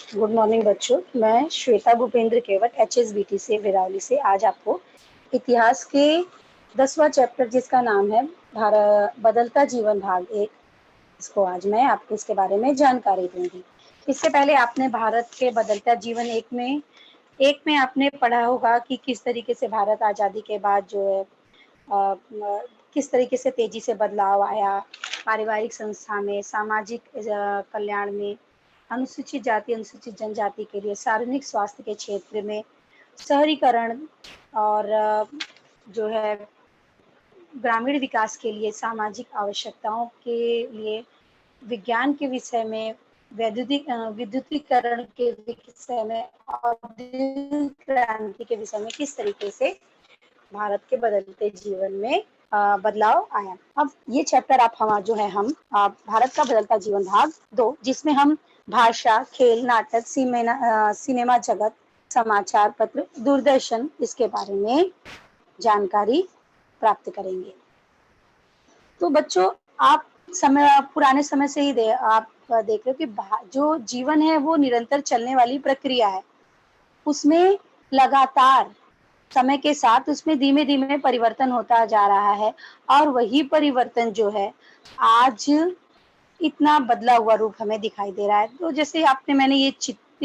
Good morning बच्चों। मैं श्वेता भूपेंद्र केवट HSBT से विरावली से आज आपको इतिहास के 10वां चैप्टर जिसका नाम है भारत बदलता जीवन भाग 1, इसको आज मैं आपको इसके बारे में जानकारी दूंगी। इससे पहले आपने भारत के बदलता जीवन एक में आपने पढ़ा होगा कि किस तरीके से भारत आज़ादी के बाद जो है किस तरीके से तेजी से बदलाव आया, पारिवारिक संस्था में, सामाजिक कल्याण में, अनुसूचित जाति अनुसूचित जनजाति के लिए सार्वजनिक स्वास्थ्य के क्षेत्र में, शहरीकरण और जो है ग्रामीण विकास के लिए, सामाजिक आवश्यकताओं के लिए, विज्ञान के विषय में, विद्युतीकरण के विषय में, औद्योगिक क्रांति के विषय में किस तरीके से भारत के बदलते जीवन में बदलाव आया। अब ये चैप्टर हम भारत का बदलता जीवन भाग 2, जिसमें हम भाषा, खेल, नाटक, सिनेमा जगत, समाचार पत्र, दूरदर्शन, इसके बारे में जानकारी प्राप्त करेंगे। तो बच्चों, आप पुराने समय से ही आप देख रहे हो कि जो जीवन है वो निरंतर चलने वाली प्रक्रिया है। उसमें लगातार समय के साथ उसमें धीमे धीमे परिवर्तन होता जा रहा है और वही परिवर्तन जो है आज इतना बदला हुआ रूप हमें दिखाई दे रहा है। तो जैसे मैंने ये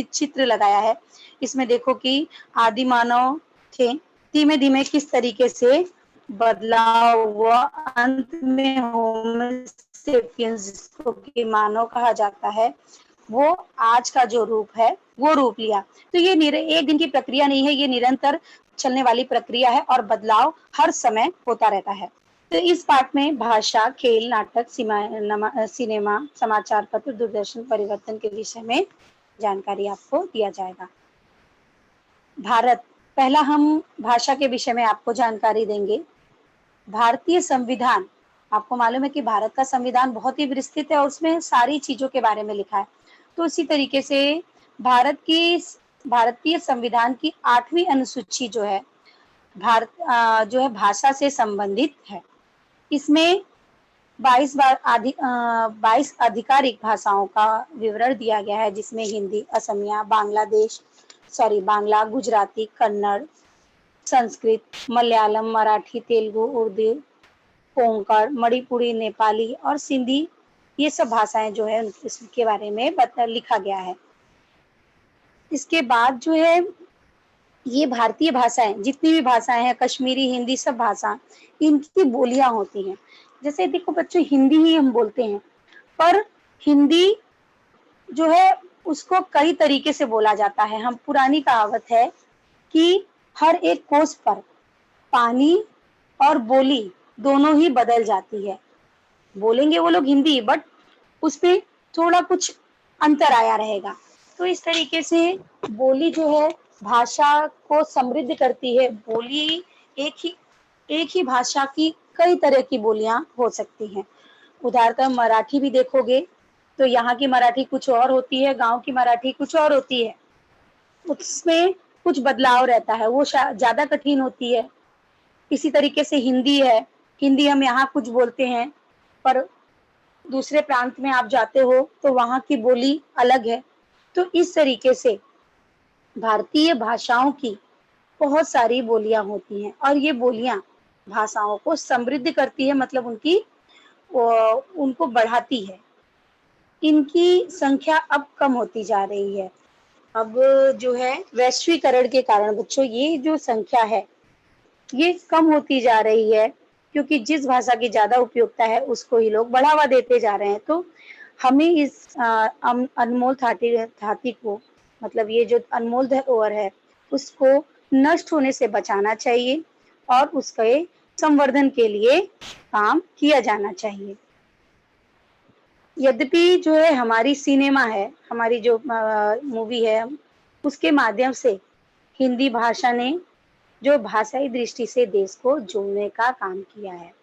चित्र लगाया है, इसमें देखो कि आदि मानव थे, धीमे धीमे किस तरीके से बदलाव हुआ, अंत में होमो सेपियंस जिसको कि मानव कहा जाता है, वो आज का जो रूप है वो रूप लिया। तो ये एक दिन की प्रक्रिया नहीं है, ये निरंतर चलने वाली प्रक्रिया है और बदलाव हर समय होता रहता है। तो इस पाठ में भाषा, खेल, नाटक, सिनेमा, समाचार पत्र, दूरदर्शन परिवर्तन के विषय में जानकारी आपको दिया जाएगा। भारत, पहला हम भाषा के विषय में आपको जानकारी देंगे। भारतीय संविधान, आपको मालूम है कि भारत का संविधान बहुत ही विस्तृत है और उसमें सारी चीजों के बारे में लिखा है। तो इसी तरीके से भारतीय संविधान की 8वीं अनुसूची जो है भाषा से संबंधित है। इसमें 22 आधिकारिक भाषाओं का विवरण दिया गया है, जिसमें हिंदी, असमिया, बांग्ला, गुजराती, कन्नड़, संस्कृत, मलयालम, मराठी, तेलुगु, उर्दू, कोंकण, मणिपुरी, नेपाली और सिंधी, ये सब भाषाएं जो है इसके बारे में लिखा गया है। इसके बाद जो है ये भारतीय भाषाएं, जितनी भी भाषाएं हैं, कश्मीरी, हिंदी, सब भाषा, इनकी बोलियां होती हैं। जैसे देखो बच्चों, हिंदी ही हम बोलते हैं, पर हिंदी जो है उसको कई तरीके से बोला जाता है। हम पुरानी कहावत है कि हर एक कोस पर पानी और बोली दोनों ही बदल जाती है। बोलेंगे वो लोग हिंदी, बट उसमें थोड़ा कुछ अंतर आया रहेगा। तो इस तरीके से बोली जो है भाषा को समृद्ध करती है। बोली एक ही भाषा की कई तरह की बोलियां हो सकती हैं। उदाहरणतः मराठी भी देखोगे तो यहाँ की मराठी कुछ और होती है, गांव की मराठी कुछ और होती है, उसमें कुछ बदलाव रहता है, वो ज्यादा कठिन होती है। इसी तरीके से हिंदी है, हिंदी हम यहाँ कुछ बोलते हैं, पर दूसरे प्रांत में आप जाते हो तो वहाँ की बोली अलग है। तो इस तरीके से भारतीय भाषाओं की बहुत सारी बोलियां होती हैं और ये बोलियां भाषाओं को समृद्ध करती है, मतलब उनको बढ़ाती है। इनकी संख्या अब कम होती जा रही है। अब जो है वैश्वीकरण के कारण बच्चों ये जो संख्या है ये कम होती जा रही है, क्योंकि जिस भाषा की ज्यादा उपयोगिता है उसको ही लोग बढ़ावा देते जा रहे हैं। तो हमें इस अनमोल धाती को, मतलब ये जो अनमोल धरोहर है, उसको नष्ट होने से बचाना चाहिए और उसके संवर्धन के लिए काम किया जाना चाहिए। यद्यपि जो है हमारी सिनेमा है, हमारी जो मूवी है, उसके माध्यम से हिंदी भाषा ने जो भाषाई दृष्टि से देश को जोड़ने का काम किया है,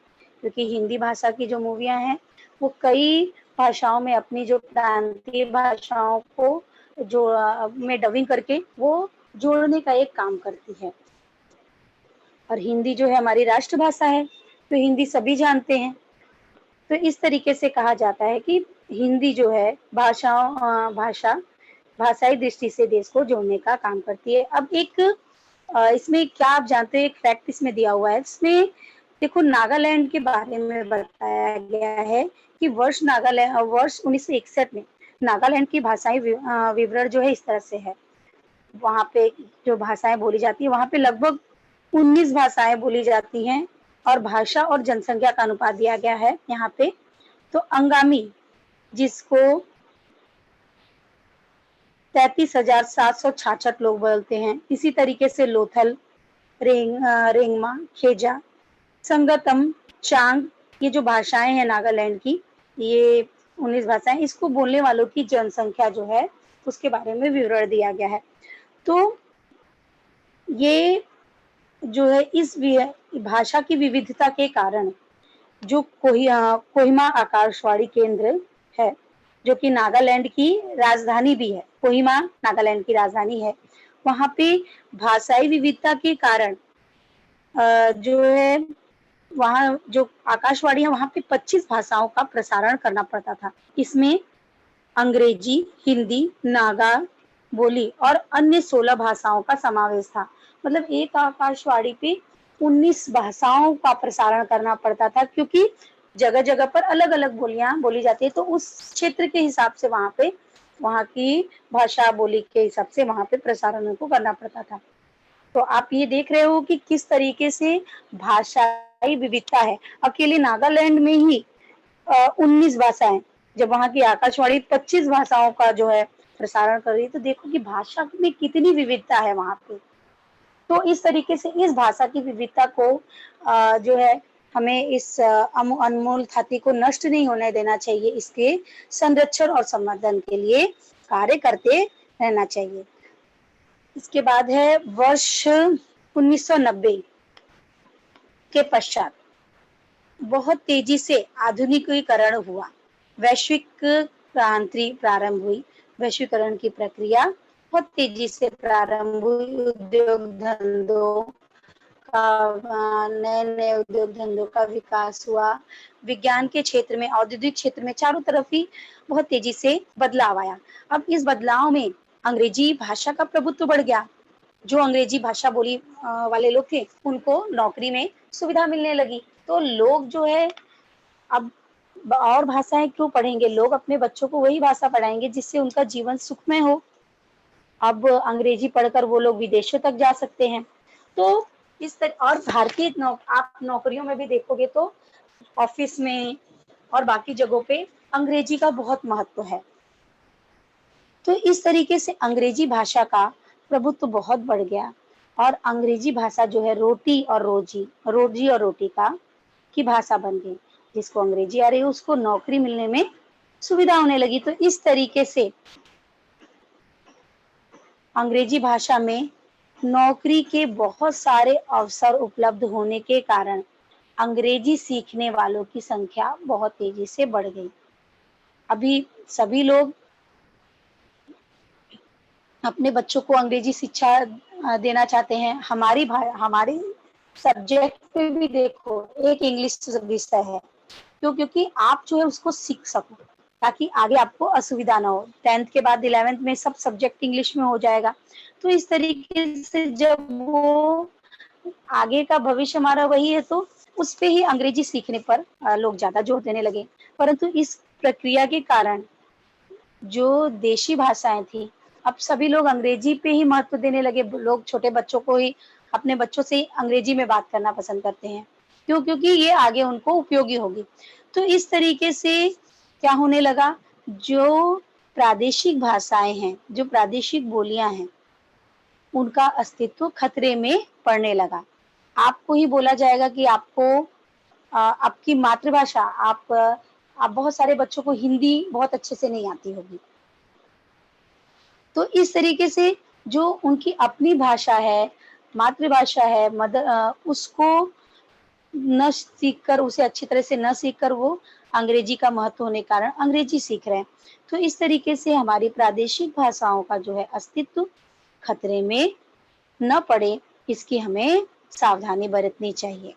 क्योंकि हिंदी भाषा की जो मूवियां हैं वो कई भाषाओं में अपनी जो प्रांतीय भाषाओं को जो में डबिंग करके वो जोड़ने का एक काम करती है। और हिंदी जो है हमारी राष्ट्रभाषा है, तो हिंदी सभी जानते हैं। तो इस तरीके से कहा जाता है कि हिंदी जो है भाषा भाषाई दृष्टि से देश को जोड़ने का काम करती है। अब एक इसमें क्या आप जानते हो, एक फैक्ट इसमें दिया हुआ है, इसमें देखो नागालैंड के बारे में बताया गया है कि वर्ष 1961 में नागालैंड की भाषाई विवरण जो है इस तरह से है। वहाँ पे जो भाषाएं बोली जाती है, वहाँ पे लगभग 19 भाषाएं बोली जाती हैं और भाषा और जनसंख्या का अनुपात दिया गया है यहाँ पे। तो अंगामी, जिसको 33,766 लोग बोलते हैं। इसी तरीके से लोथल, रेंगमा, खेजा, संगतम, चांग, ये जो भाषाएं हैं नागालैंड की, ये 19 भाषाएं, इसको बोलने वालों की जनसंख्या जो है उसके बारे में विवरण दिया गया है। तो ये जो है इस भाषा की विविधता के कारण जो कोहिमा आकाशवाणी केंद्र है, जो कि नागालैंड की राजधानी भी है, कोहिमा नागालैंड की राजधानी है, वहाँ पे भाषाई विविधता के कारण जो है वहाँ जो आकाशवाणी है वहाँ पे 25 भाषाओं का प्रसारण करना पड़ता था। इसमें अंग्रेजी, हिंदी, नागा बोली और अन्य 16 भाषाओं का समावेश था। मतलब एक आकाशवाणी पे 19 भाषाओं का प्रसारण करना पड़ता था, क्योंकि जगह-जगह पर अलग-अलग बोलियां बोली जाती है, तो उस क्षेत्र के हिसाब से वहाँ की भाषा बोली के हिसाब से वहाँ पे प्रसारण उनको करना पड़ता था। तो आप ये देख रहे हो कि किस तरीके से भाषाई विविधता है। अकेले नागालैंड में ही 19 भाषाएं, जब वहाँ की आकाशवाणी 25 भाषाओं का जो है प्रसारण कर रही है, तो देखो कि भाषा में कितनी विविधता है वहाँ पे। तो इस तरीके से इस भाषा की विविधता को जो है हमें इस अनमोल धातु को नष्ट नहीं होने देना चाहिए, इसके संरक्षण और संवर्धन के लिए कार्य करते रहना चाहिए। इसके बाद है वर्ष 1990 के पश्चात बहुत तेजी से आधुनिकीकरण हुआ, वैश्विक क्रांति प्रारंभ हुई। वैश्वीकरण की प्रक्रिया बहुत तेजी से प्रारंभ हुई। उद्योग धंधों का नए-नए उद्योग धंधों का विकास हुआ। विज्ञान के क्षेत्र में, औद्योगिक क्षेत्र में चारों तरफ ही बहुत तेजी से बदलाव आया। अब इस बदलाव में अंग्रेजी भाषा का प्रभुत्व बढ़ गया। जो अंग्रेजी भाषा बोली वाले लोग थे, उनको नौकरी में सुविधा मिलने लगी। तो लोग जो है अब और भाषाएं क्यों पढ़ेंगे, लोग अपने बच्चों को वही भाषा पढ़ाएंगे जिससे उनका जीवन सुखमय हो। अब अंग्रेजी पढ़कर वो लोग विदेशों तक जा सकते हैं। तो इस तरह और भारतीय आप नौकरियों में भी देखोगे तो ऑफिस में और बाकी जगहों पे अंग्रेजी का बहुत महत्व है। तो इस तरीके से अंग्रेजी भाषा का प्रभुत्व बहुत बढ़ गया और अंग्रेजी भाषा जो है रोटी और रोटी का की भाषा बन गई। जिसको अंग्रेजी आ रही है उसको नौकरी मिलने में सुविधा होने लगी। तो इस तरीके से अंग्रेजी भाषा में नौकरी के बहुत सारे अवसर उपलब्ध होने के कारण अंग्रेजी सीखने वालों की संख्या बहुत तेजी से बढ़ गई। अभी सभी लोग अपने बच्चों को अंग्रेजी शिक्षा देना चाहते हैं। हमारी सब्जेक्ट पे भी देखो एक इंग्लिश विषय है। क्यों? क्योंकि आप जो है उसको सीख सको, ताकि आगे आपको असुविधा ना हो। 10th के बाद 11th में सब सब्जेक्ट इंग्लिश में हो जाएगा। तो इस तरीके से जब वो आगे का भविष्य हमारा वही है, तो उस पे ही अंग्रेजी सीखने पर लोग ज़्यादा जोर देने लगे। परंतु इस प्रक्रिया के कारण जो देशी भाषाएँ थी, अब सभी लोग अंग्रेजी पे ही महत्व देने लगे। लोग छोटे बच्चों को ही अपने बच्चों से ही अंग्रेजी में बात करना पसंद करते हैं। क्यों? क्योंकि ये आगे उनको उपयोगी होगी। तो इस तरीके से क्या होने लगा, जो प्रादेशिक भाषाएँ हैं, जो प्रादेशिक बोलियाँ हैं, उनका अस्तित्व खतरे में पड़ने लगा। आपको ही बोला जाएगा कि आपकी मातृभाषा आप बहुत सारे बच्चों को हिंदी बहुत अच्छे से नहीं आती होगी। तो इस तरीके से जो उनकी अपनी भाषा है, मातृभाषा है, उसको न सीखकर, उसे अच्छी तरह से न सीखकर वो अंग्रेजी का महत्व होने के कारण अंग्रेजी सीख रहे हैं। तो इस तरीके से हमारी प्रादेशिक भाषाओं का जो है अस्तित्व खतरे में न पड़े, इसकी हमें सावधानी बरतनी चाहिए।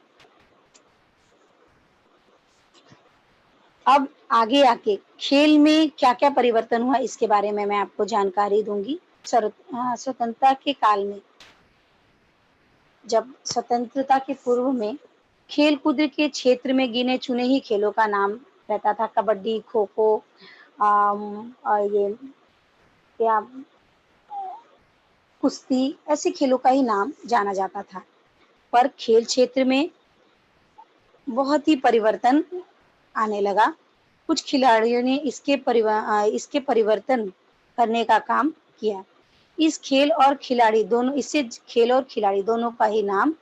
अब आगे आके खेल में क्या-क्या परिवर्तन हुआ इसके बारे में मैं आपको जानकारी दूँगी। स्वतंत्रता के काल में, जब स्वतंत्रता के पूर्व में खेल-कूद के क्षेत्र में गिने-चुने ही खेलों का नाम रहता था। कबड्डी, खो-खो, ये क्या कुश्ती, ऐसे खेलों का ही नाम जाना जाता था। पर खेल क्षेत्र में बहुत ही परिवर्तन आने लगा। कुछ खिलाड़ियों ने इसके परिवर्तन करने का काम किया। इससे खेल और खिलाड़ी दोनों का ही नाम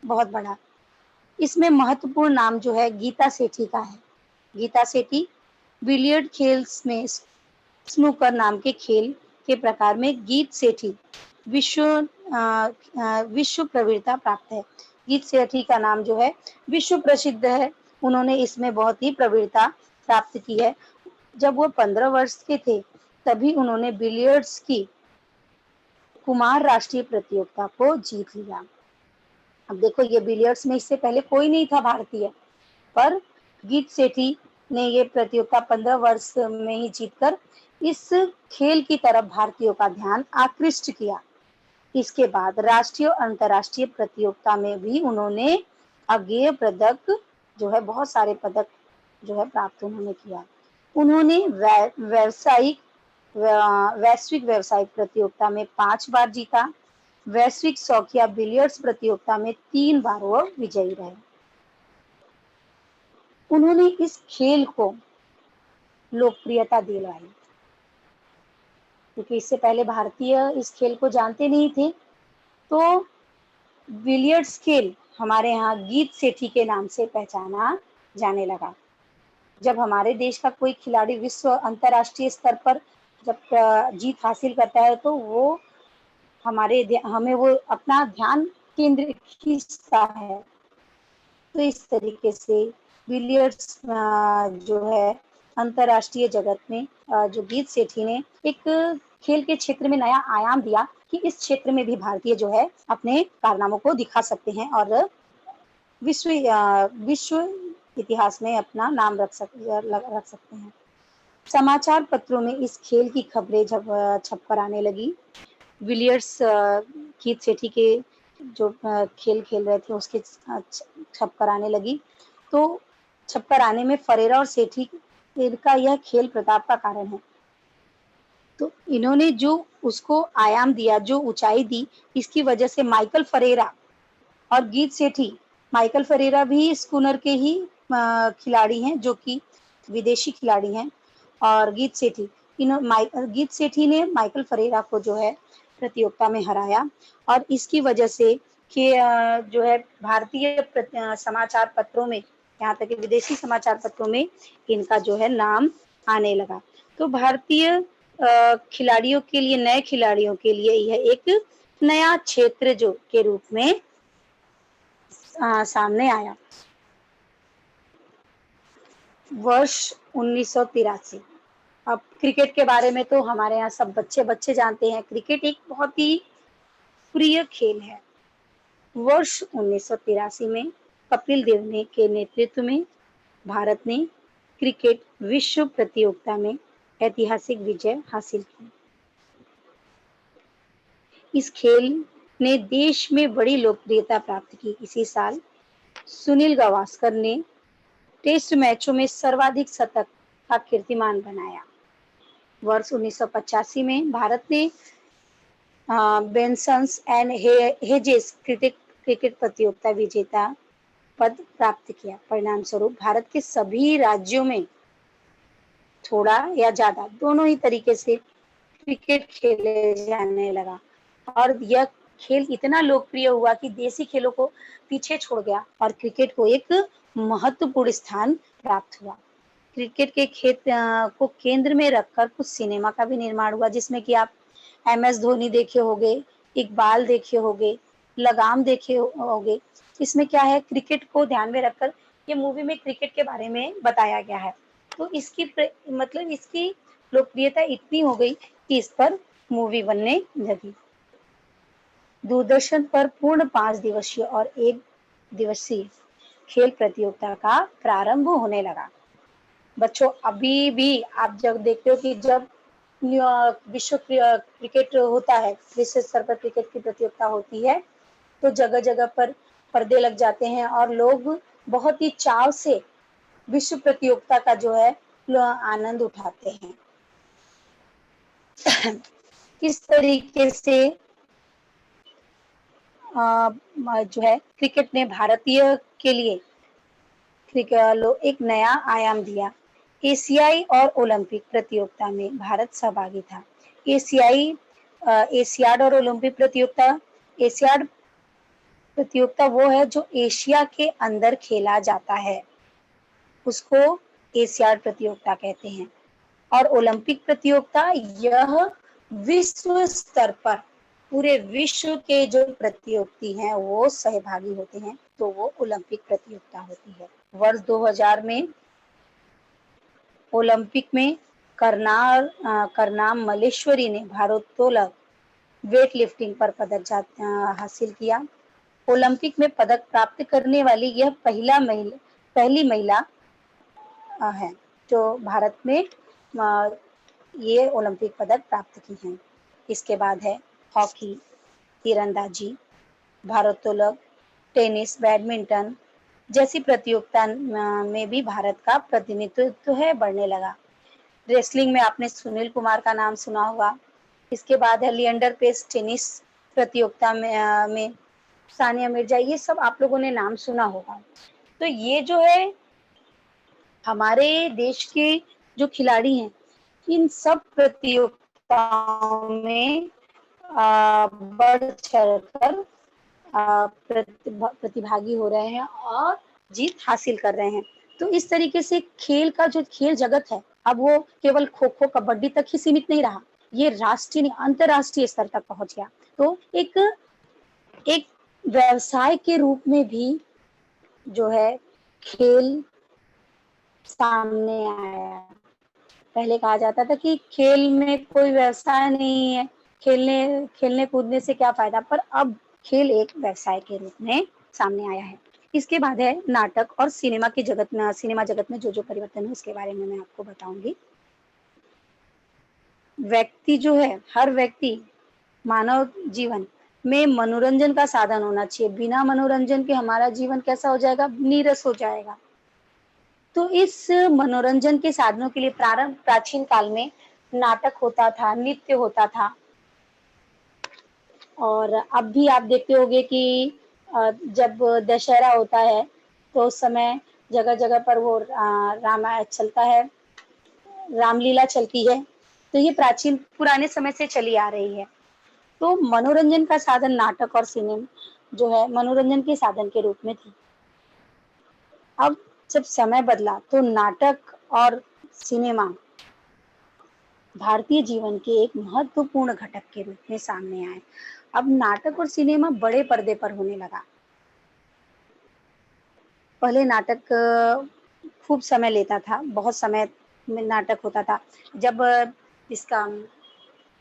बहुत बढ़ा। इसमें महत्वपूर्ण नाम जो है गीता सेठी का है। गीता सेठी बिलियर्ड खेल्स में स्नूकर नाम के खेल के प्रकार में गीत सेठी विश्व प्रवीणता प्राप्त है। गीत सेठी का नाम जो है विश्व प्रसिद्ध है। उन्होंने इसमें बहुत ही प्रवीणता प्राप्त की है। जब वो 15 वर्ष के थे तभी उन्होंने बिलियर्ड्स की कुमार राष्ट्रीय प्रतियोगिता को जीत लिया। अब देखो ये बिलियर्ड्स में इससे पहले कोई नहीं था भारतीय, पर गीत सेठी ने ये प्रतियोगिता 15 वर्ष में ही जीतकर इस खेल की तरफ भारतीयों का ध्यान आकृष्ट किया। इसके बाद राष्ट्रीय और अंतर्राष्ट्रीय प्रतियोगिता में भी उन्होंने अगेय पदक जो है बहुत सारे पदक जो है प्राप्त उन्होंने किया। उन्होंने वैश्विक व्यावसायिक प्रतियोगिता में 5 बार जीता। वैश्विक शौकिया बिलियर्ड्स प्रतियोगिता में 3 बार वो विजयी रहे। उन्होंने इस खेल को लोकप्रियता दिलाई, क्योंकि इससे पहले भारतीय इस खेल को जानते नहीं थे। तो बिलियर्ड्स खेल हमारे यहाँ गीत सेठी के नाम से पहचाना जाने लगा। जब हमारे देश का कोई खिलाड़ी विश्व अंतर्राष्ट्रीय स्तर पर जब जीत हासिल करता है तो वो हमें वो अपना ध्यान केंद्रित खींचता है। तो इस तरीके से बिलियर्ड्स जो है अंतर्राष्ट्रीय जगत में जो गीत सेठी ने एक खेल के क्षेत्र में नया आयाम दिया कि इस क्षेत्र में भी भारतीय जो है अपने कारनामों को दिखा सकते हैं और विश्व इतिहास में अपना नाम रख सकते हैं। समाचार पत्रों में इस खेल की खबरें जब छपकर आने लगी, बिलियर्ड्स गीत सेठी के जो खेल खेल रहे थे उसके छपकर आने लगी, तो छपकर आने में फरेरा और सेठी इनका यह खेल प्रताप का कारण है। तो इन्होंने जो उसको आयाम दिया, जो ऊंचाई दी, इसकी वजह से माइकल फरेरा और गीत सेठी, माइकल फरेरा भी स्कूनर के ही खिलाड़ी हैं जो कि विदेशी खिलाड़ी हैं, और गीत सेठी ने माइकल फरेरा को जो है प्रतियोगिता में हराया, और इसकी वजह से कि जो है भारतीय समाचार पत्रों में, यहाँ तक कि विदेशी समाचार पत्रों में इनका जो है नाम आने लगा। तो भारतीय खिलाड़ियों के लिए, नए खिलाड़ियों के लिए यह एक नया क्षेत्र जो के रूप में सामने आया। वर्ष 1983। अब क्रिकेट के बारे में तो हमारे यहाँ सब बच्चे जानते हैं। क्रिकेट एक बहुत ही प्रिय खेल है। वर्ष 1983 में कपिल देव ने के नेतृत्व में भारत ने क्रिकेट विश्व प्रतियोगिता में ऐतिहासिक विजय हासिल की। इस खेल ने देश में बड़ी लोकप्रियता प्राप्त की। इसी साल सुनील गावस्कर ने टेस्ट मैचों में सर्वाधिक शतक का कीर्तिमान बनाया। वर्ष 1985 में भारत ने बेंसन्स एंड हेजेस क्रिकेट प्रतियोगिता विजेता पद प्राप्त किया। परिणाम स्वरूप भारत के सभी राज्यों में थोड़ा या ज्यादा दोनों ही तरीके से क्रिकेट खेले जाने लगा, और यह खेल इतना लोकप्रिय हुआ कि देसी खेलों को पीछे छोड़ गया और क्रिकेट को एक महत्वपूर्ण स्थान प्राप्त हुआ। क्रिकेट के को केंद्र में रखकर कुछ सिनेमा का भी निर्माण हुआ, जिसमें कि आप MS धोनी देखे होंगे, इकबाल देखे होंगे, लगाम देखे होंगे। इसमें क्या है, क्रिकेट को ध्यान में रखकर ये मूवी में क्रिकेट के बारे में बताया गया है। तो इसकी लोकप्रियता इतनी हो गई कि इस पर मूवी बनने लगी। दूरदर्शन पर पूर्ण 5 दिवसीय और 1 दिवसीय खेल प्रतियोगिता का प्रारंभ होने लगा। बच्चों अभी भी आप जब देखते हो कि जब विश्व क्रिकेट होता है, विश्व स्तर पर क्रिकेट की प्रतियोगिता होती है, तो जगह जगह पर पर्दे लग जाते हैं और लोग बहुत ही चाव से विश्व प्रतियोगिता का जो है आनंद उठाते हैं। किस तरीके से जो है क्रिकेट ने भारतीय के लिए एक नया आयाम दिया। एशियाई और ओलंपिक प्रतियोगिता में भारत सहभागी था। एशियाड और ओलंपिक प्रतियोगिता, एशियाड प्रतियोगिता वो है जो एशिया के अंदर खेला जाता है, उसको एशियाड प्रतियोगिता कहते हैं। और ओलंपिक प्रतियोगिता यह विश्व स्तर पर पूरे विश्व के जो प्रतियोगी हैं वो सहभागी होते हैं, तो वो ओलंपिक प्रतियोगिता होती है। वर्ष 2000 में ओलंपिक में करनाम मल्लेश्वरी ने भारोत्तोलक वेट लिफ्टिंग पर पदक हासिल किया। ओलंपिक में पदक प्राप्त करने वाली यह पहली महिला है जो भारत में ये ओलंपिक पदक प्राप्त की हैं। इसके बाद है हॉकी, तीरंदाजी, भारोत्तोलक, टेनिस, बैडमिंटन जैसी प्रतियोगिता में भी भारत का प्रतिनिधित्व है बढ़ने लगा। रेसलिंग में आपने सुनील कुमार का नाम सुना होगा। इसके बाद है लिएंडर पेस टेनिस प्रतियोगिता में सानिया मिर्जा, ये सब आप लोगों ने नाम सुना होगा। तो ये जो है हमारे देश के जो खिलाड़ी हैं, इन सब प्रतियोगिताओं में बढ़ चढ़कर प्रतिभागी हो रहे हैं और जीत हासिल कर रहे हैं। तो इस तरीके से खेल का जो खेल जगत है, अब वो केवल खो खो कबड्डी तक ही सीमित नहीं रहा, ये राष्ट्रीय अंतरराष्ट्रीय स्तर तक पहुंच गया। तो एक व्यवसाय के रूप में भी जो है खेल सामने आया। पहले कहा जाता था कि खेल में कोई व्यवसाय नहीं है, खेलने कूदने से क्या फायदा, पर अब खेल एक व्यवसाय के रूप में सामने आया है। इसके बाद है नाटक और सिनेमा जगत में जो जो परिवर्तन है उसके बारे में मैं आपको बताऊंगी। व्यक्ति जो है, हर व्यक्ति मानव जीवन में मनोरंजन का साधन होना चाहिए। बिना मनोरंजन के हमारा जीवन कैसा हो जाएगा, नीरस हो जाएगा। तो इस मनोरंजन के साधनों के लिए प्राचीन काल में नाटक होता था, नृत्य होता था। और अब भी आप देखते होंगे कि जब दशहरा होता है तो उस समय जगह जगह पर वो रामायण चलता है, रामलीला चलती है। तो ये प्राचीन पुराने समय से चली आ रही है। तो मनोरंजन का साधन नाटक और सिनेमा जो है मनोरंजन के साधन के रूप में थी। अब जब समय बदला तो नाटक और सिनेमा भारतीय जीवन के एक महत्वपूर्ण घटक के रूप में सामने आए। अब नाटक और सिनेमा बड़े पर्दे पर होने लगा। पहले नाटक खूब समय लेता था, बहुत समय में नाटक होता था। जब इसका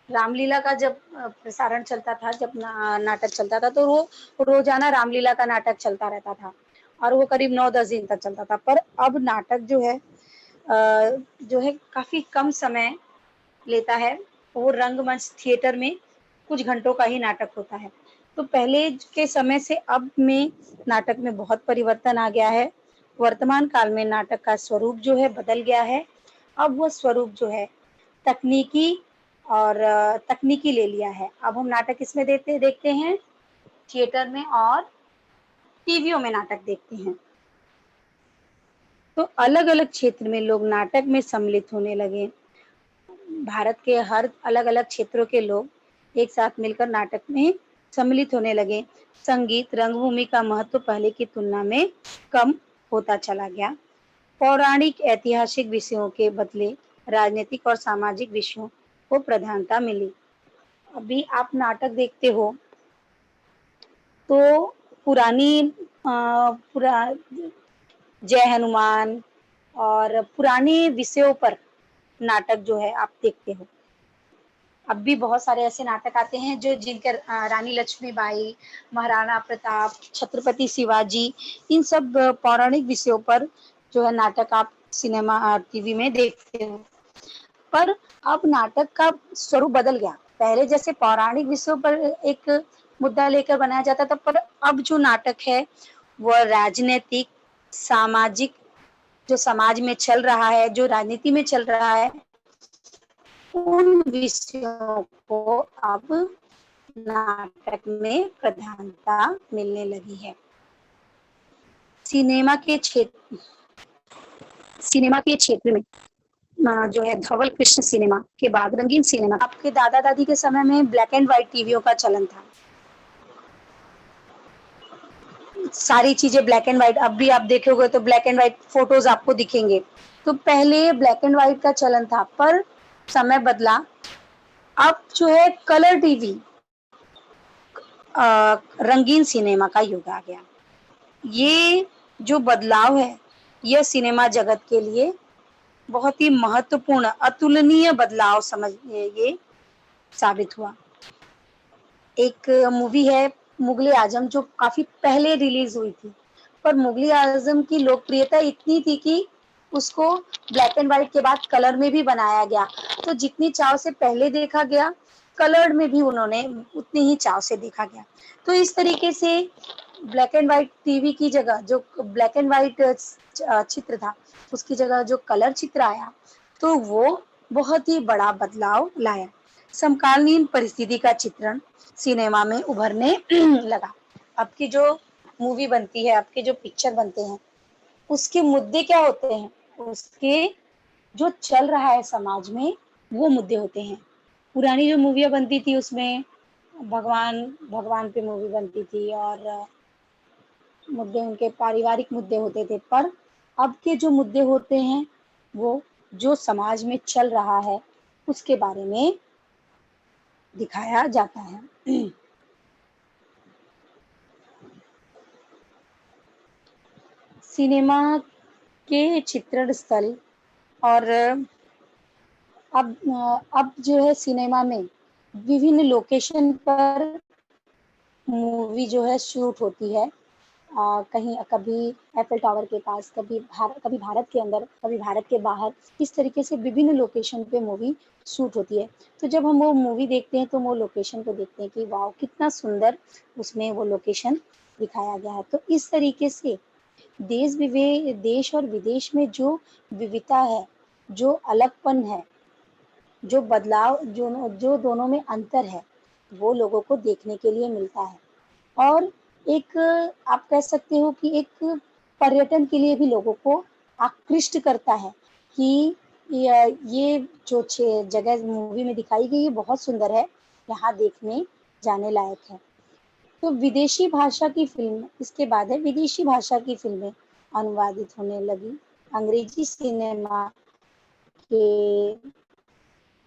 रामलीला का जब प्रसारण चलता था, जब नाटक चलता था, तो वो रोजाना रामलीला का नाटक चलता रहता था और वो करीब 9-10 दिन तक चलता था। पर अब नाटक जो है काफी कम समय लेता है। वो रंगमंच थिएटर में कुछ घंटों का ही नाटक होता है। तो पहले के समय से अब में नाटक में बहुत परिवर्तन आ गया है। वर्तमान काल में नाटक का स्वरूप जो है बदल गया है। अब वो स्वरूप जो है तकनीकी तकनीकी ले लिया है। अब हम नाटक इसमें देखते हैं थिएटर में और टीवियों में नाटक देखते हैं। तो अलग अलग क्षेत्र में लोग नाटक में सम्मिलित होने लगे। भारत के हर अलग अलग क्षेत्रों के लोग एक साथ मिलकर नाटक में सम्मिलित होने लगे। संगीत रंगभूमि का महत्व पहले की तुलना में कम होता चला गया। पौराणिक ऐतिहासिक विषयों के बदले राजनीतिक और सामाजिक विषयों को प्रधानता मिली। अभी आप नाटक देखते हो तो पुरानी पुरा जय हनुमान और पुराने विषयों पर नाटक जो है आप देखते हो। अब भी बहुत सारे ऐसे नाटक आते हैं जो जिनके रानी लक्ष्मीबाई, महाराणा प्रताप, छत्रपति शिवाजी, इन सब पौराणिक विषयों पर जो है नाटक आप सिनेमा टीवी में देखते हो। पर अब नाटक का स्वरूप बदल गया। पहले जैसे पौराणिक विषयों पर एक मुद्दा लेकर बनाया जाता था, पर अब जो नाटक है, वह राजनैतिक, सामाजिक, जो समाज में चल रहा है, जो राजनीति में चल रहा है, उन विषयों को अब नाटक में प्रधानता मिलने लगी है। सिनेमा के क्षेत्र में जो है धवल कृष्ण सिनेमा के बाद रंगीन सिनेमा। आपके दादा दादी के समय में ब्लैक एंड व्हाइट टीवियों का चलन था। सारी चीजें ब्लैक एंड व्हाइट, अब भी आप देखोगे तो ब्लैक एंड व्हाइट फोटोज आपको दिखेंगे। तो पहले ब्लैक एंड व्हाइट का चलन था, पर समय बदला। अब जो है कलर टीवी, रंगीन सिनेमा का युग आ गया। ये जो बदलाव है, यह सिनेमा जगत के लिए बहुत ही महत्वपूर्ण, अतुलनीय बदलाव समझ ये साबित हुआ। एक मूवी है मुगले आजम, जो काफी पहले रिलीज हुई थी, पर मुगले आजम की लोकप्रियता इतनी थी कि उसको ब्लैक एंड व्हाइट के बाद कलर में भी बनाया गया। तो जितनी चाव से पहले देखा गया, कलर में भी उन्होंने उतनी ही चाव से देखा गया। तो इस तरीके से ब्लैक एंड व्हाइट टीवी की जगह जो ब्लैक एंड व्हाइट चित्र था, उसकी जगह जो कलर चित्र आया, तो वो बहुत ही बड़ा बदलाव लाया। समकालीन परिस्थिति का चित्रण सिनेमा में उभरने लगा। अब की जो मूवी बनती है, अब के जो पिक्चर बनते हैं, उसके मुद्दे क्या होते हैं? उसके जो चल रहा है समाज में, वो मुद्दे होते हैं। पुरानी जो मूवियाँ बनती थी, उसमें भगवान भगवान पे मूवी बनती थी और मुद्दे उनके पारिवारिक मुद्दे होते थे। पर अब के जो मुद्दे होते हैं, वो जो समाज में चल रहा है, उसके बारे में दिखाया जाता है। सिनेमा के चित्रण स्थल और अब जो है सिनेमा में विभिन्न लोकेशन पर मूवी जो है शूट होती है। कहीं कभी एफिल टावर के पास, कभी भारत के अंदर, कभी भारत के बाहर, इस तरीके से विभिन्न लोकेशन पे मूवी शूट होती है। तो जब हम वो मूवी देखते हैं, तो वो लोकेशन को देखते हैं कि वाओ, कितना सुंदर उसमें वो लोकेशन दिखाया गया है। तो इस तरीके से देश और विदेश में जो विविधता है, जो अलगपन है, जो बदलाव, जो दोनों में अंतर है, वो लोगों को देखने के लिए मिलता है। और एक, आप कह सकते हो कि एक पर्यटन के लिए भी लोगों को आकृष्ट करता है कि ये जो जगह मूवी में दिखाई गई है, बहुत सुंदर है, यहाँ देखने जाने लायक है। तो विदेशी भाषा की फिल्म, इसके बाद है विदेशी भाषा की फिल्में अनुवादित होने लगी। अंग्रेजी सिनेमा के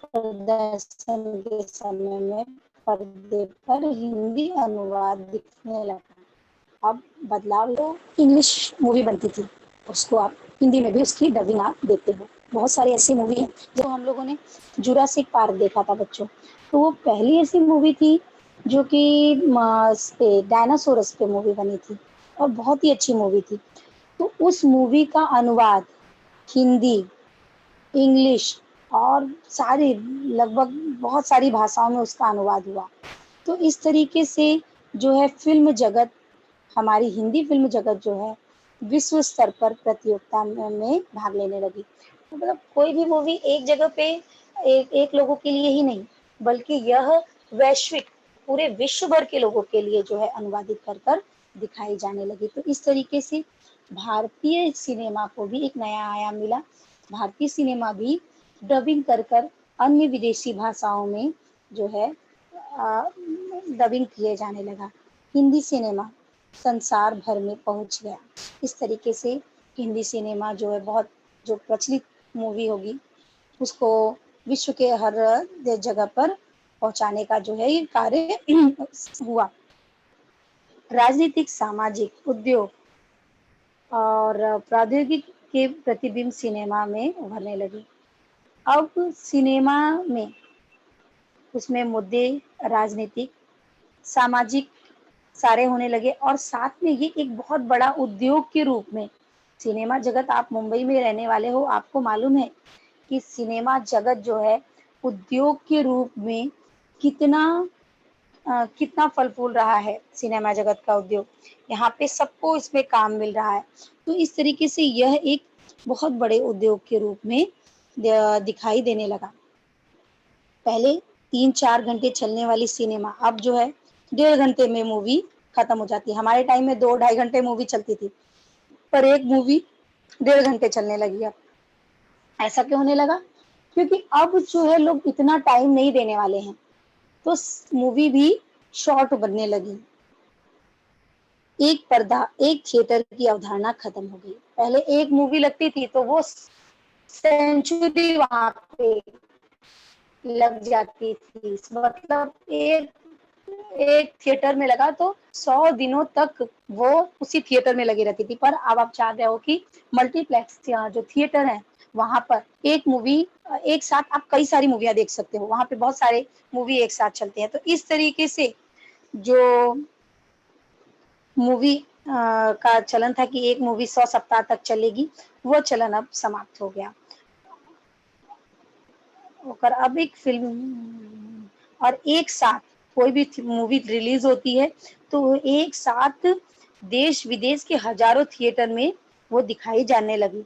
प्रदर्शन के समय में पर्दे पर हिंदी अनुवाद दिखने लगा। अब बदलाव, तो इंग्लिश मूवी बनती थी, उसको आप हिंदी में भी उसकी डबिंग आप देखते हो। बहुत सारी ऐसी मूवी है, जो हम लोगों ने जुरासिक पार्क देखा था बच्चों, तो वो पहली ऐसी मूवी थी जो कि डायनासोरस पे मूवी बनी थी, और बहुत ही अच्छी मूवी थी। तो उस मूवी का अनुवाद हिंदी, इंग्लिश और सारी, लगभग बहुत सारी भाषाओं में उसका अनुवाद हुआ। तो इस तरीके से जो है फिल्म जगत, हमारी हिंदी फिल्म जगत जो है, विश्व स्तर पर प्रतियोगिता में भाग लेने लगी। मतलब कोई भी मूवी एक जगह पे एक लोगों के लिए ही नहीं, बल्कि यह वैश्विक, पूरे विश्व भर के लोगों के लिए जो है अनुवादित कर कर दिखाई जाने लगी। तो इस तरीके से भारतीय सिनेमा को भी एक नया आयाम मिला। भारतीय सिनेमा भी डबिंग कर कर अन्य विदेशी भाषाओं में जो है डबिंग किए जाने लगा। हिंदी सिनेमा संसार भर में पहुंच गया। इस तरीके से हिंदी सिनेमा जो है, बहुत जो प्रचलित मूवी होगी, उसको विश्व के हर जगह पर पहुंचाने का जो है ये कार्य हुआ। राजनीतिक, सामाजिक, उद्योग और प्रौद्योगिकी के प्रतिबिंब सिनेमा में उभरने लगी। अब सिनेमा में उसमें मुद्दे राजनीतिक, सामाजिक सारे होने लगे, और साथ में ये एक बहुत बड़ा उद्योग के रूप में सिनेमा जगत, आप मुंबई में रहने वाले हो, आपको मालूम है कि सिनेमा जगत जो है उद्योग के रूप में कितना कितना फल फूल रहा है। सिनेमा जगत का उद्योग, यहाँ पे सबको इसमें काम मिल रहा है। तो इस तरीके से यह एक बहुत बड़े उद्योग के रूप में दिखाई देने लगा। पहले 3-4 घंटे चलने वाली सिनेमा अब जो है 1.5 घंटे में मूवी खत्म हो जाती है। हमारे टाइम में 2-2.5 घंटे मूवी चलती थी, पर एक मूवी 1.5 घंटे चलने लगी अब। ऐसा क्यों होने लगा? क्योंकि अब जो है लोग इतना टाइम नहीं देने वाले हैं, तो मूवी भी शॉर्ट बनने लगी। एक पर्दा, एक थिएटर की अवधारणा खत्म हो गई। पहले एक मूवी लगती थी तो वो सेंचुरी वहां पे लग जाती थी। मतलब एक एक थिएटर में लगा तो 100 दिनों तक वो उसी थिएटर में लगी रहती थी। पर अब आप चाह रहे हो कि मल्टीप्लेक्स जो थिएटर है वहां पर एक मूवी एक साथ आप कई सारी मूवियां देख सकते हो। वहां पे बहुत सारे मूवी एक साथ चलते हैं। तो इस तरीके से जो मूवी का चलन था कि एक मूवी 100 सप्ताह तक चलेगी, वो चलन अब समाप्त हो गया। और अब एक फिल्म और एक साथ कोई भी मूवी रिलीज होती है तो एक साथ देश विदेश के हजारों थिएटर में वो दिखाई जाने लगी।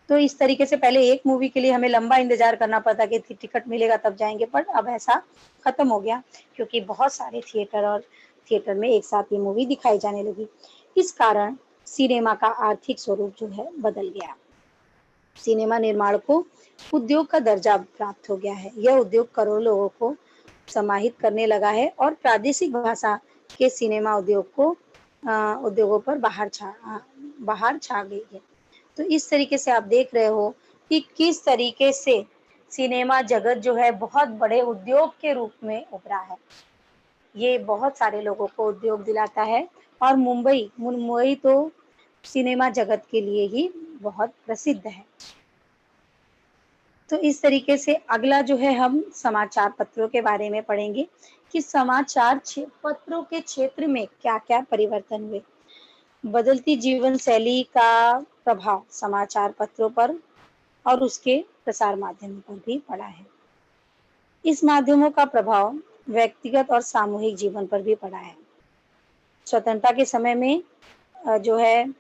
तो इस तरीके से पहले एक मूवी के लिए हमें लंबा इंतजार करना पड़ता कि टिकट मिलेगा तब जाएंगे, पर अब ऐसा खत्म हो गया क्योंकि बहुत सारे थिएटर में एक साथ ये मूवी दिखाई जाने लगी। इस कारण सिनेमा का आर्थिक स्वरूप जो है बदल गया। सिनेमा निर्माण को उद्योग का दर्जा प्राप्त हो गया है। यह उद्योग करोड़ों लोगों को समाहित करने लगा है और प्रादेशिक भाषा के सिनेमा उद्योगों पर बाहर छा गई है। तो इस तरीके से आप देख रहे हो कि किस तरीके से सिनेमा जगत जो है बहुत बड़े उद्योग के रूप में उभरा है। ये बहुत सारे लोगों को उद्योग दिलाता है और मुंबई तो सिनेमा जगत के लिए ही बहुत प्रसिद्ध है। तो इस तरीके से अगला जो है हम समाचार पत्रों के बारे में पढ़ेंगे कि पत्रों के क्षेत्र में क्या-क्या परिवर्तन हुए। बदलती जीवन शैली का प्रभाव समाचार पत्रों पर और उसके प्रसार माध्यमों पर भी पड़ा है। इस माध्यमों का प्रभाव व्यक्तिगत और सामूहिक जीवन पर भी पड़ा है। स्वतंत्रता के समय में जो है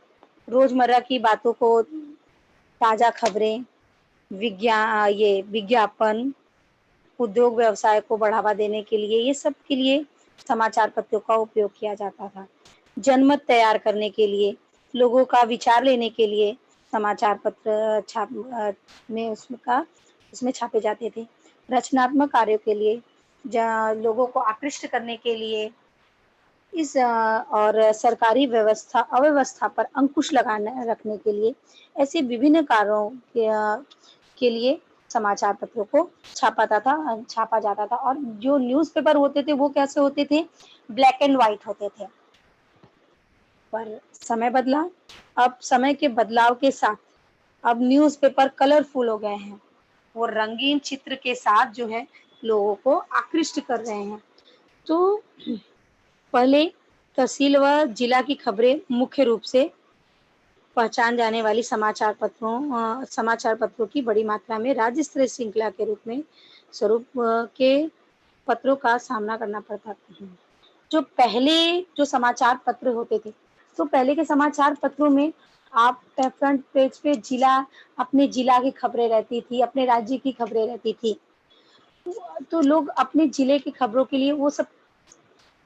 रोजमर्रा की बातों को, ताजा खबरें, विज्ञापन, उद्योग व्यवसाय को बढ़ावा देने के लिए, ये सब के लिए समाचार पत्रों का उपयोग किया जाता था। जनमत तैयार करने के लिए, लोगों का विचार लेने के लिए समाचार पत्र में उसमें छापे जाते थे। रचनात्मक कार्यों के लिए, लोगों को आकृष्ट करने के लिए, और सरकारी अव्यवस्था पर अंकुश रखने के लिए ऐसे विभिन्न कार्यों के लिए समाचार पत्रों को छापा जाता था। और जो न्यूज़पेपर होते थे वो कैसे होते थे? ब्लैक एंड व्हाइट होते थे। पर समय बदला, अब समय के बदलाव के साथ अब न्यूज़पेपर कलरफुल हो गए हैं। वो रंगीन चित्र के साथ जो है लोगों को आकृष्ट कर रहे हैं। तो पहले तहसील व जिला की खबरें मुख्य रूप से पहचान जाने वाली समाचार पत्रों की बड़ी मात्रा में राज्य स्तरीय श्रृंखला के रूप में स्वरूप के पत्रों का सामना करना पड़ता था। जो समाचार पत्र होते थे, तो पहले के समाचार पत्रों में आप फ्रंट पेज पे अपने जिला की खबरें रहती थी, अपने राज्य की खबरें रहती थी। तो लोग अपने जिले की खबरों के लिए वो सब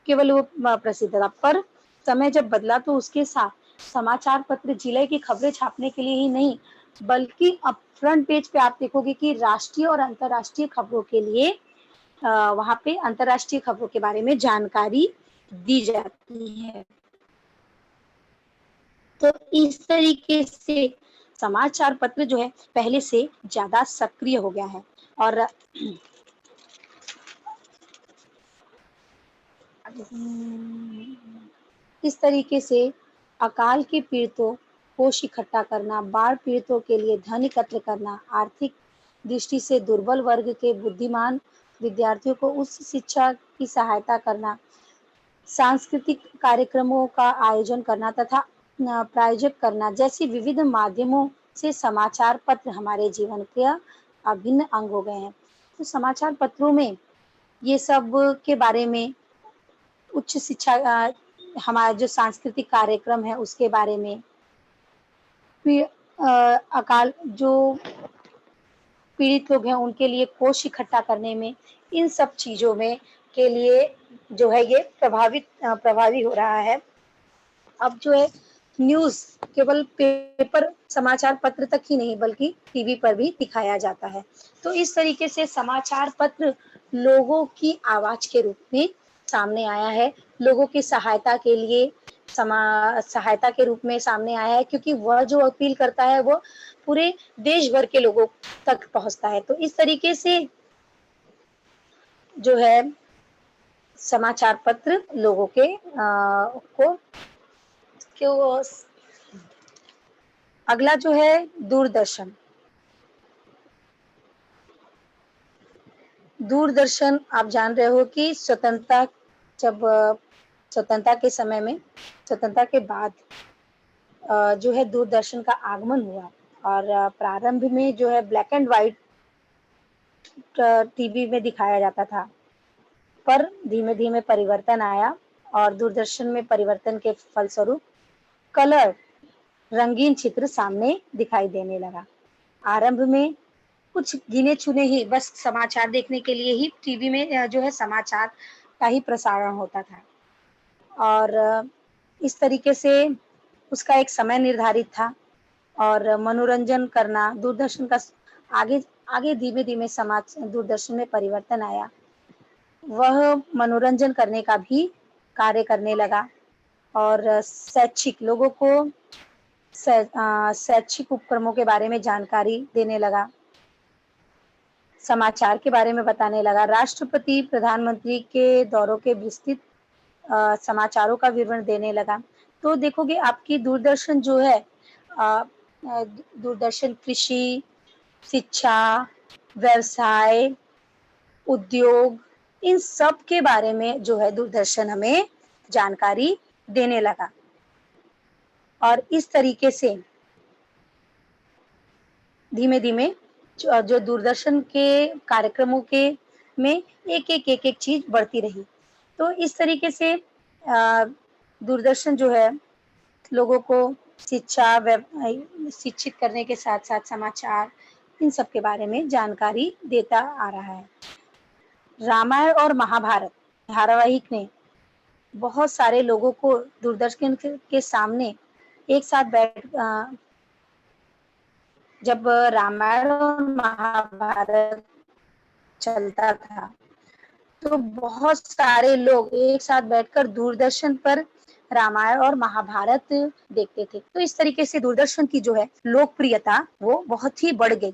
केवल वो प्रसिद्ध था। पर समय जब बदला तो उसके साथ समाचार पत्र जिले की खबरें छापने के लिए ही नहीं, बल्कि अब फ्रंट पेज पे आप देखोगे कि राष्ट्रीय और अंतर्राष्ट्रीय खबरों के लिए वहाँ पे अंतर्राष्ट्रीय खबरों के बारे में जानकारी दी जाती है। तो इस तरीके से समाचार पत्र जो है पहले से ज्यादा सक्रिय हो गया है। और इस तरीके से अकाल के पीड़ितों कोष इकट्ठा करना, बाढ़ पीड़ितों के लिए धन एकत्र करना, आर्थिक दृष्टि से दुर्बल वर्ग के बुद्धिमान विद्यार्थियों को उच्च शिक्षा की सहायता करना, सांस्कृतिक कार्यक्रमों का आयोजन करना तथा प्रायोजक करना जैसी विविध माध्यमों से समाचार पत्र हमारे जीवन का अभिन्न अंग हो गए हैं। तो समाचार पत्रों में ये सब के बारे में उच्च शिक्षा हमारा जो सांस्कृतिक कार्यक्रम है उसके बारे में, फिर अकाल जो पीड़ित लोग हैं उनके लिए कोष इकट्ठा करने में, इन सब चीज़ों में के लिए जो है ये प्रभावी हो रहा है। अब जो है न्यूज़ केवल पेपर समाचार पत्र तक ही नहीं बल्कि टीवी पर भी दिखाया जाता है। तो इस तरीके से समाचार पत्र लोगों की आवाज़ के रूप में सामने आया है, लोगों की सहायता के लिए सहायता के रूप में सामने आया है, क्योंकि वह जो अपील करता है वो पूरे देश भर के लोगों तक पहुँचता है। तो इस तरीके से जो है समाचार पत्र लोगों के को क्यों। अगला जो है दूरदर्शन। दूरदर्शन आप जान रहे हो कि स्वतंत्रता के समय में, स्वतंत्रता के बाद जो है दूरदर्शन का आगमन हुआ और प्रारंभ में जो है ब्लैक एंड व्हाइट टीवी में दिखाया जाता था, पर धीमे धीमे परिवर्तन आया और दूरदर्शन में परिवर्तन के फलस्वरूप कलर रंगीन चित्र सामने दिखाई देने लगा। आरंभ में कुछ गिने चुने ही बस समाचार देखने के लिए ही टीवी में जो है समाचार का ही प्रसारण होता था और इस तरीके से उसका एक समय निर्धारित था और मनोरंजन करना दूरदर्शन का आगे आगे धीमे धीमे समाज दूरदर्शन में परिवर्तन आया, वह मनोरंजन करने का भी कार्य करने लगा और शैक्षिक लोगों को शैक्षिक उपक्रमों के बारे में जानकारी देने लगा, समाचार के बारे में बताने लगा, राष्ट्रपति प्रधानमंत्री के दौरों के विस्तृत समाचारों का विवरण देने लगा। तो देखोगे आपकी दूरदर्शन जो है दूरदर्शन कृषि, शिक्षा, व्यवसाय, उद्योग, इन सब के बारे में जो है दूरदर्शन हमें जानकारी देने लगा और इस तरीके से धीमे धीमे जो दूरदर्शन के कार्यक्रमों के में एक चीज बढ़ती रही। तो इस तरीके से दूरदर्शन जो है लोगों को शिक्षित करने के साथ साथ समाचार इन सब के बारे में जानकारी देता आ रहा है। रामायण और महाभारत धारावाहिक ने बहुत सारे लोगों को दूरदर्शन के सामने एक साथ जब रामायण और महाभारत चलता था तो बहुत सारे लोग एक साथ बैठकर दूरदर्शन पर रामायण और महाभारत देखते थे। तो इस तरीके से दूरदर्शन की जो है लोकप्रियता वो बहुत ही बढ़ गई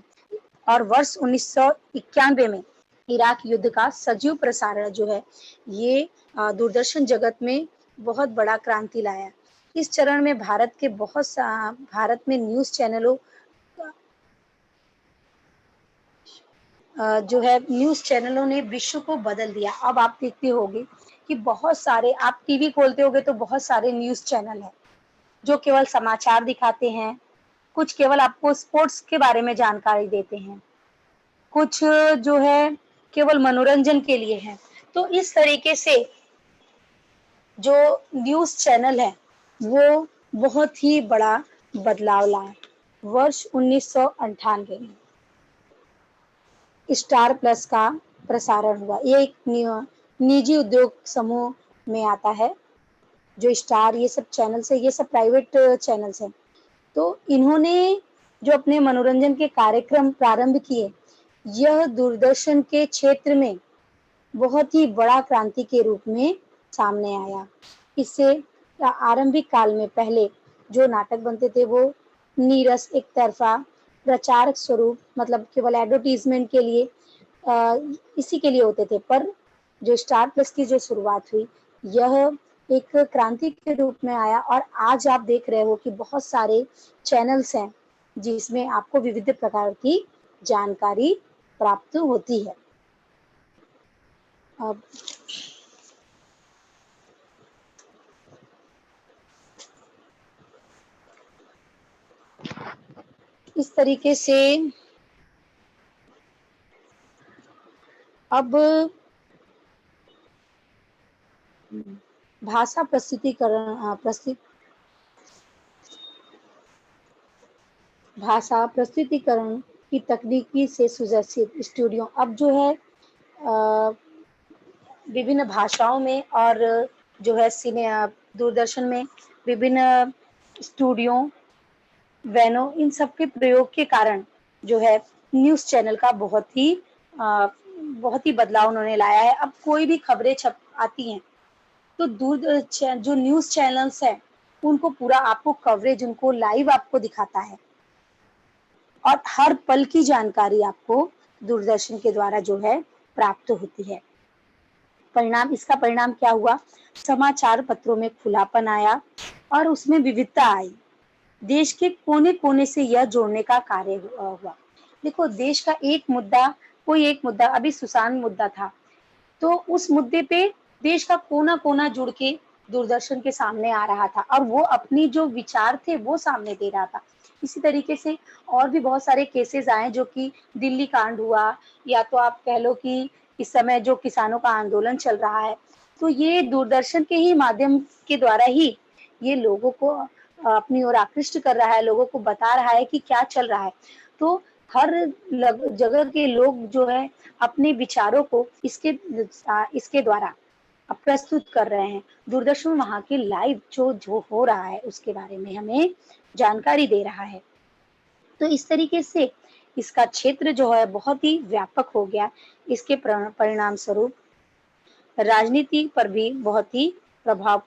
और वर्ष 1991 में इराक युद्ध का सजीव प्रसारण जो है ये दूरदर्शन जगत में बहुत बड़ा क्रांति लाया। इस चरण में भारत में न्यूज़ चैनलों जो है न्यूज़ चैनलों ने विश्व को बदल दिया। अब आप देखते होंगे कि बहुत सारे आप टीवी खोलते होगे तो बहुत सारे न्यूज़ चैनल हैं जो केवल समाचार दिखाते हैं, कुछ केवल आपको स्पोर्ट्स के बारे में जानकारी देते हैं, कुछ जो है केवल मनोरंजन के लिए है। तो इस तरीके से जो न्यूज़ चैनल है वो बहुत ही बड़ा बदलाव लाए। वर्ष 1998 में स्टार प्लस का प्रसारण हुआ। ये एक निजी उद्योग समूह में आता है। जो स्टार ये सब चैनल्स है, ये सब प्राइवेट चैनल्स हैं। तो इन्होंने जो अपने मनोरंजन के कार्यक्रम प्रारंभ किए, यह दूरदर्शन के क्षेत्र में बहुत ही बड़ा क्रांति के रूप में सामने आया। इससे आरंभिक काल में पहले जो नाटक बनते थे वो नीरस एक तरफा प्रचारक स्वरूप मतलब केवल एडवर्टीजमेंट के लिए इसी के लिए होते थे, पर जो स्टार प्लस की जो शुरुआत हुई यह एक क्रांति के रूप में आया और आज आप देख रहे हो कि बहुत सारे चैनल्स हैं जिसमें आपको विविध प्रकार की जानकारी प्राप्त होती है। अब इस तरीके से अब भाषा प्रस्तुतिकरण की तकनीकी से सुसज्जित स्टूडियो अब जो है विभिन्न भाषाओं में और जो है दूरदर्शन में विभिन्न स्टूडियो, वैनो इन सब के प्रयोग के कारण जो है न्यूज़ चैनल का बहुत ही बदलाव उन्होंने लाया है। अब कोई भी खबरें छप आती हैं तो जो न्यूज़ चैनल्स है उनको पूरा आपको कवरेज उनको लाइव आपको दिखाता है और हर पल की जानकारी आपको दूरदर्शन के द्वारा जो है प्राप्त होती है। इसका परिणाम क्या हुआ? समाचार पत्रों में खुलापन आया और उसमें विविधता आई। देश के कोने-कोने से यह जोड़ने का कार्य हुआ। देखो देश का कोई एक मुद्दा अभी सुशांत मुद्दा था, तो उस मुद्दे पे देश का कोना-कोना जुड़ के दूरदर्शन के सामने आ रहा था और वो अपनी जो विचार थे वो सामने दे रहा था। इसी तरीके से और भी बहुत सारे केसेस आए जो कि दिल्ली कांड हुआ या तो आप कह लो कि इस समय जो किसानों का आंदोलन चल रहा है, तो ये दूरदर्शन के ही माध्यम के द्वारा ही ये लोगों को अपनी ओर आकृष्ट कर रहा है, लोगों को बता रहा है कि क्या चल रहा है। तो हर जगह के लोग जो है अपने विचारों को इसके द्वारा प्रस्तुत कर रहे हैं। दूरदर्शन वहाँ के लाइव जो जो हो रहा है उसके बारे में हमें जानकारी दे रहा है। तो इस तरीके से इसका क्षेत्र जो है बहुत ही व्यापक हो गया। इसके परिणाम स्वरूप राजनीति पर भी बहुत ही प्रभाव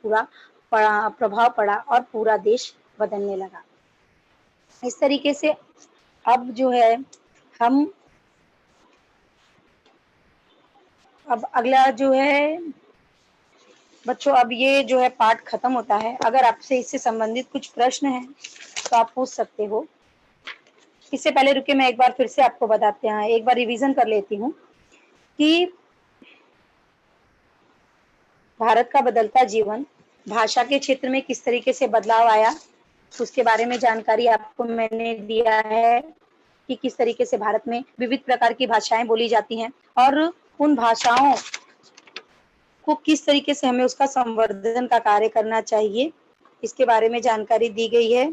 पड़ा और पूरा देश बदलने लगा। इस तरीके से अब जो है हम अब अगला जो है बच्चों अब ये जो है पाठ खत्म होता है। अगर आपसे इससे संबंधित कुछ प्रश्न हैं तो आप पूछ सकते हो। इससे पहले रुकिए मैं एक बार फिर से आपको बताते हैं, एक बार रिवीजन कर लेती हूँ कि भारत का बदलता जीवन, भाषा के क्षेत्र में किस तरीके से बदलाव आया, उसके बारे में जानकारी आपको मैंने दिया है कि किस तरीके से भारत में विविध प्रकार की भाषाएं बोली जाती हैं और उन भाषाओं को किस तरीके से हमें उसका संवर्धन का कार्य करना चाहिए, इसके बारे में जानकारी दी गई है।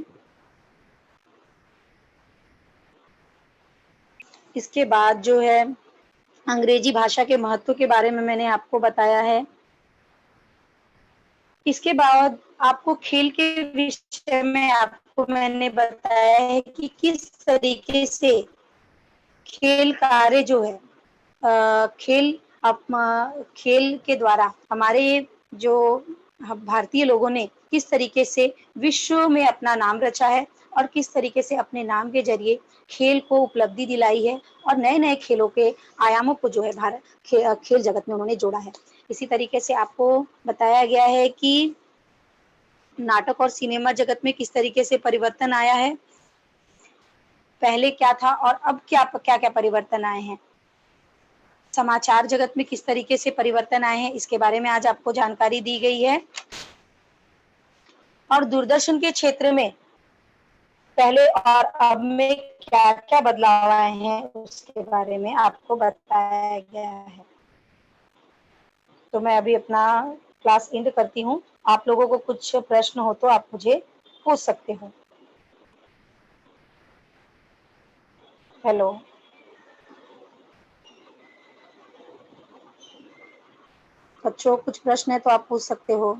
इसके बाद जो है अंग्रेजी भाषा के महत्व के बारे में मैंने आपको बताया है। इसके बाद आपको खेल के विषय में आपको मैंने बताया है कि किस तरीके से खेल कार्य जो है खेल के द्वारा हमारे जो भारतीय लोगों ने किस तरीके से विश्व में अपना नाम रचा है और किस तरीके से अपने नाम के जरिए खेल को उपलब्धि दिलाई है और नए-नए खेलों के आयामों को जो है खेल जगत में उन्होंने जोड़ा है। इसी तरीके से आपको बताया गया है कि नाटक और सिनेमा जगत में किस तरीके से परिवर्तन आया है, पहले क्या था और अब क्या-क्या परिवर्तन आए हैं। समाचार जगत में किस तरीके से परिवर्तन आए हैं, इसके बारे में आज आपको जानकारी दी गई है। और दूरदर्शन के क्षेत्र में पहले और अब में क्या-क्या बदलाव आए हैं, उसके बारे में आपको बताया गया है। तो मैं अभी अपना क्लास एंड करती हूँ। आप लोगों को कुछ प्रश्न हो तो आप मुझे पूछ सकते हो। हेलो। बच्चों कुछ प्रश्न है तो आप पूछ सकते हो।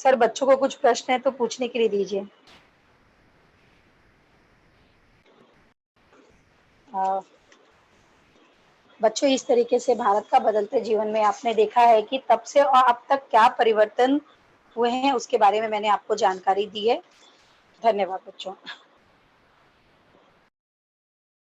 सर बच्चों को कुछ प्रश्न है तो पूछने के लिए दीजिए। बच्चों, इस तरीके से भारत का बदलते जीवन में आपने देखा है कि तब से और अब तक क्या परिवर्तन हुए हैं, उसके बारे में मैंने आपको जानकारी दी है। धन्यवाद बच्चों।